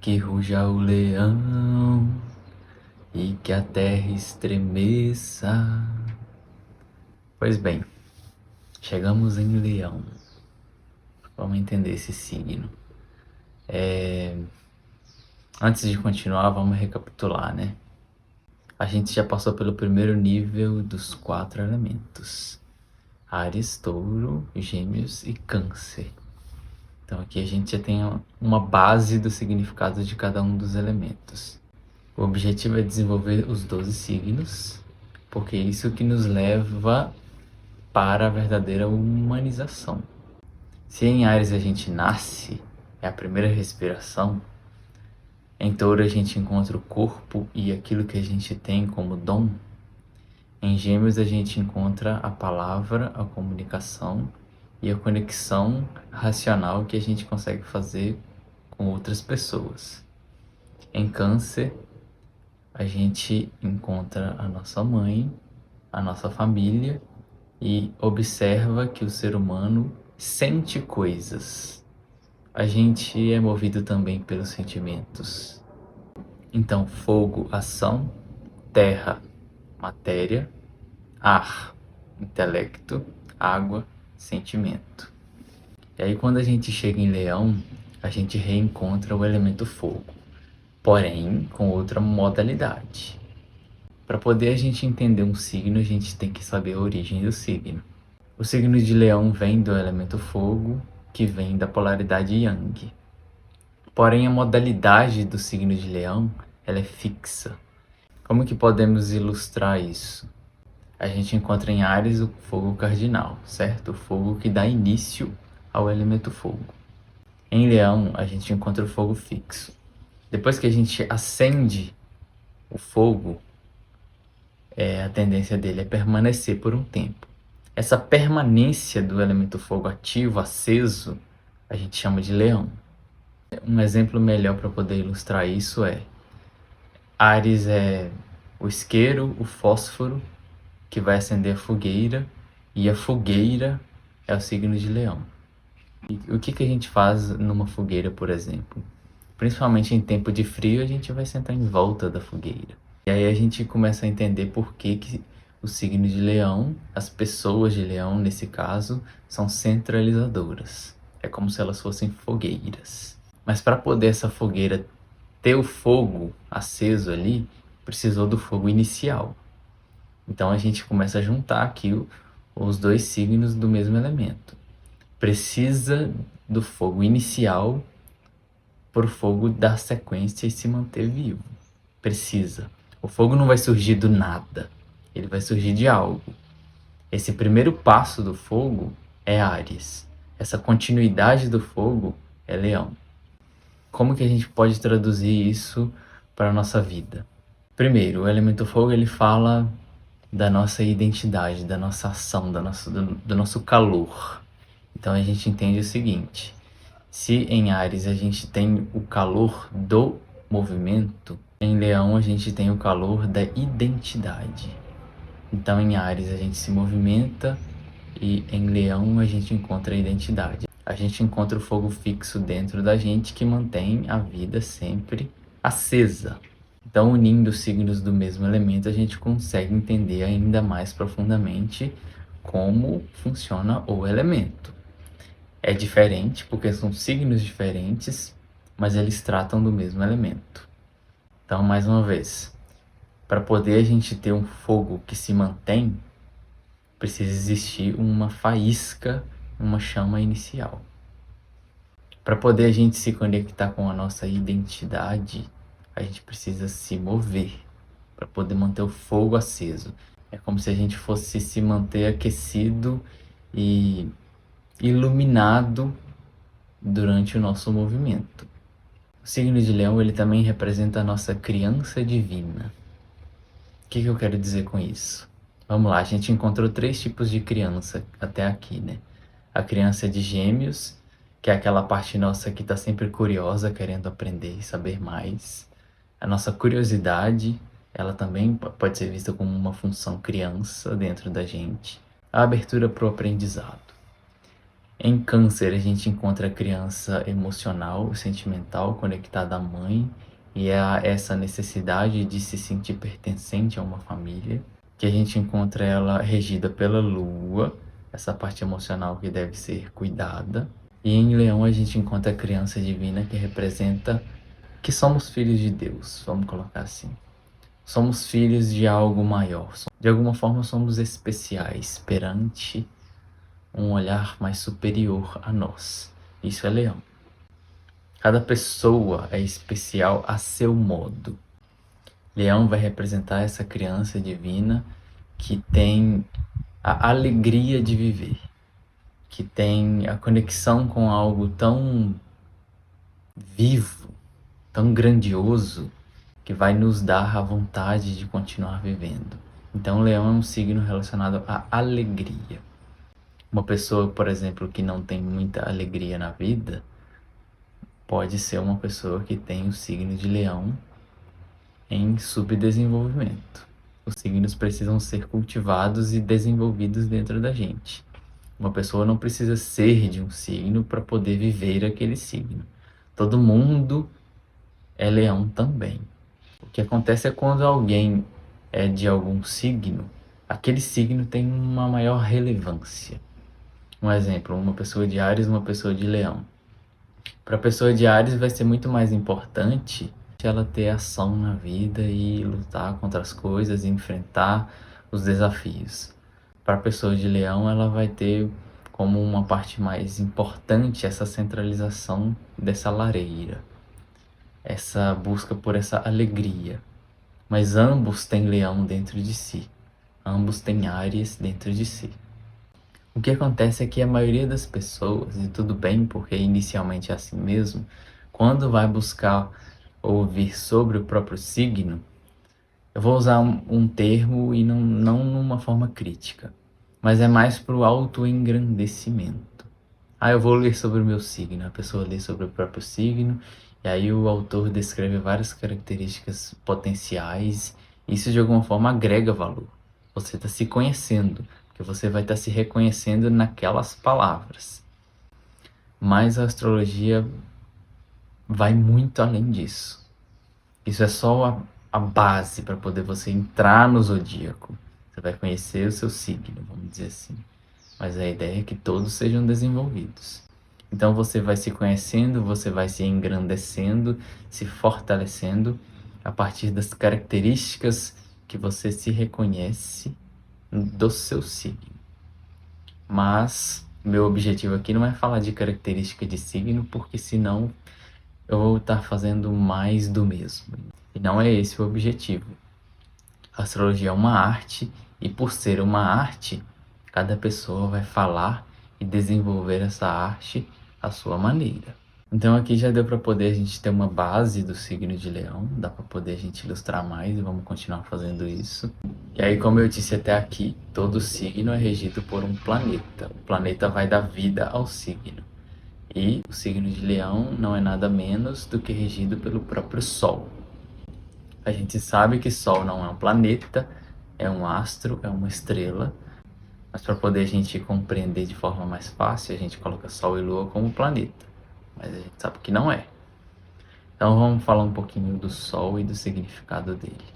que ruja o leão e que a terra estremeça. Pois bem, chegamos em Leão. Vamos entender esse signo. Antes de continuar, vamos recapitular, né? A gente já passou pelo primeiro nível dos 4 elementos: Áries, Touro, Gêmeos e Câncer. Então aqui a gente já tem uma base do significado de cada um dos elementos. O objetivo é desenvolver os 12 signos, porque é isso que nos leva para a verdadeira humanização. Se em Áries a gente nasce, é a primeira respiração, em Touro a gente encontra o corpo e aquilo que a gente tem como dom, em Gêmeos a gente encontra a palavra, a comunicação e a conexão racional que a gente consegue fazer com outras pessoas. Em Câncer, a gente encontra a nossa mãe, a nossa família e observa que o ser humano sente coisas. A gente é movido também pelos sentimentos. Então, fogo, ação, terra, matéria, ar, intelecto, água, sentimento. E aí quando a gente chega em Leão, a gente reencontra o elemento fogo, porém com outra modalidade. Para poder a gente entender um signo, a gente tem que saber a origem do signo. O signo de Leão vem do elemento fogo, que vem da polaridade Yang. Porém, a modalidade do signo de Leão, ela é fixa. Como que podemos ilustrar isso? A gente encontra em Áries o fogo cardinal, certo? O fogo que dá início ao elemento fogo. Em Leão, a gente encontra o fogo fixo. Depois que a gente acende o fogo, a tendência dele é permanecer por um tempo. Essa permanência do elemento fogo ativo, aceso, a gente chama de Leão. Um exemplo melhor para poder ilustrar isso é: Áries é o isqueiro, o fósforo, que vai acender a fogueira, e a fogueira é o signo de Leão. E o que a gente faz numa fogueira, por exemplo? Principalmente em tempo de frio, a gente vai sentar em volta da fogueira. E aí a gente começa a entender por que o signo de Leão, as pessoas de Leão, nesse caso, são centralizadoras. É como se elas fossem fogueiras. Mas para poder essa fogueira ter o fogo aceso ali, precisou do fogo inicial. Então a gente começa a juntar aqui os 2 signos do mesmo elemento. Precisa do fogo inicial para o fogo dar sequência e se manter vivo. Precisa. O fogo não vai surgir do nada, ele vai surgir de algo. Esse primeiro passo do fogo é Áries. Essa continuidade do fogo é Leão. Como que a gente pode traduzir isso para a nossa vida? Primeiro, o elemento fogo ele fala da nossa identidade, da nossa ação, do nosso calor. Então a gente entende o seguinte: se em Áries a gente tem o calor do movimento, em Leão a gente tem o calor da identidade. Então em Áries a gente se movimenta e em Leão a gente encontra a identidade. A gente encontra o fogo fixo dentro da gente que mantém a vida sempre acesa. Então, unindo os signos do mesmo elemento, a gente consegue entender ainda mais profundamente como funciona o elemento. É diferente porque são signos diferentes, mas eles tratam do mesmo elemento. Então, mais uma vez, para poder a gente ter um fogo que se mantém, precisa existir uma faísca, uma chama inicial. Para poder a gente se conectar com a nossa identidade, a gente precisa se mover para poder manter o fogo aceso. É como se a gente fosse se manter aquecido e iluminado durante o nosso movimento. O signo de Leão ele também representa a nossa criança divina. O que eu quero dizer com isso? Vamos lá, a gente encontrou 3 tipos de criança até aqui, né? A criança de Gêmeos, que é aquela parte nossa que está sempre curiosa, querendo aprender e saber mais. A nossa curiosidade, ela também pode ser vista como uma função criança dentro da gente. A abertura para o aprendizado. Em Câncer, a gente encontra a criança emocional, sentimental, conectada à mãe, e essa necessidade de se sentir pertencente a uma família, que a gente encontra ela regida pela lua, essa parte emocional que deve ser cuidada. E em Leão a gente encontra a criança divina, que representa que somos filhos de Deus, vamos colocar assim. Somos filhos de algo maior. De alguma forma somos especiais perante um olhar mais superior a nós. Isso é Leão. Cada pessoa é especial a seu modo. Leão vai representar essa criança divina que tem a alegria de viver, que tem a conexão com algo tão vivo, tão grandioso, que vai nos dar a vontade de continuar vivendo. Então, Leão é um signo relacionado à alegria. Uma pessoa, por exemplo, que não tem muita alegria na vida, pode ser uma pessoa que tem o signo de Leão em subdesenvolvimento. Os signos precisam ser cultivados e desenvolvidos dentro da gente. Uma pessoa não precisa ser de um signo para poder viver aquele signo. Todo mundo é Leão também. O que acontece é quando alguém é de algum signo, aquele signo tem uma maior relevância. Um exemplo, uma pessoa de Áries, uma pessoa de Leão. Para a pessoa de Áries vai ser muito mais importante ela ter ação na vida e lutar contra as coisas e enfrentar os desafios. Para a pessoa de Leão, ela vai ter como uma parte mais importante essa centralização dessa lareira, essa busca por essa alegria. Mas ambos têm Leão dentro de si, ambos têm Áries dentro de si. O que acontece é que a maioria das pessoas, e tudo bem porque inicialmente é assim mesmo, quando vai buscar ouvir sobre o próprio signo, eu vou usar um termo e não numa forma crítica, mas é mais para o autoengrandecimento. Eu vou ler sobre o meu signo, a pessoa lê sobre o próprio signo, e aí o autor descreve várias características potenciais, e isso de alguma forma agrega valor. Você está se conhecendo, porque você vai estar se reconhecendo naquelas palavras. Mas a astrologia vai muito além disso. Isso é só a base para poder você entrar no zodíaco. Você vai conhecer o seu signo, vamos dizer assim. Mas a ideia é que todos sejam desenvolvidos. Então você vai se conhecendo, você vai se engrandecendo, se fortalecendo a partir das características que você se reconhece do seu signo. Mas meu objetivo aqui não é falar de característica de signo, porque senão eu vou estar fazendo mais do mesmo. E não é esse o objetivo. A astrologia é uma arte, e por ser uma arte, cada pessoa vai falar e desenvolver essa arte à sua maneira. Então aqui já deu para poder a gente ter uma base do signo de Leão, dá para poder a gente ilustrar mais e vamos continuar fazendo isso. E aí, como eu disse até aqui, todo signo é regido por um planeta. O planeta vai dar vida ao signo. E o signo de Leão não é nada menos do que regido pelo próprio Sol. A gente sabe que Sol não é um planeta, é um astro, é uma estrela. Mas para poder a gente compreender de forma mais fácil, a gente coloca Sol e Lua como planeta. Mas a gente sabe que não é. Então vamos falar um pouquinho do Sol e do significado dele.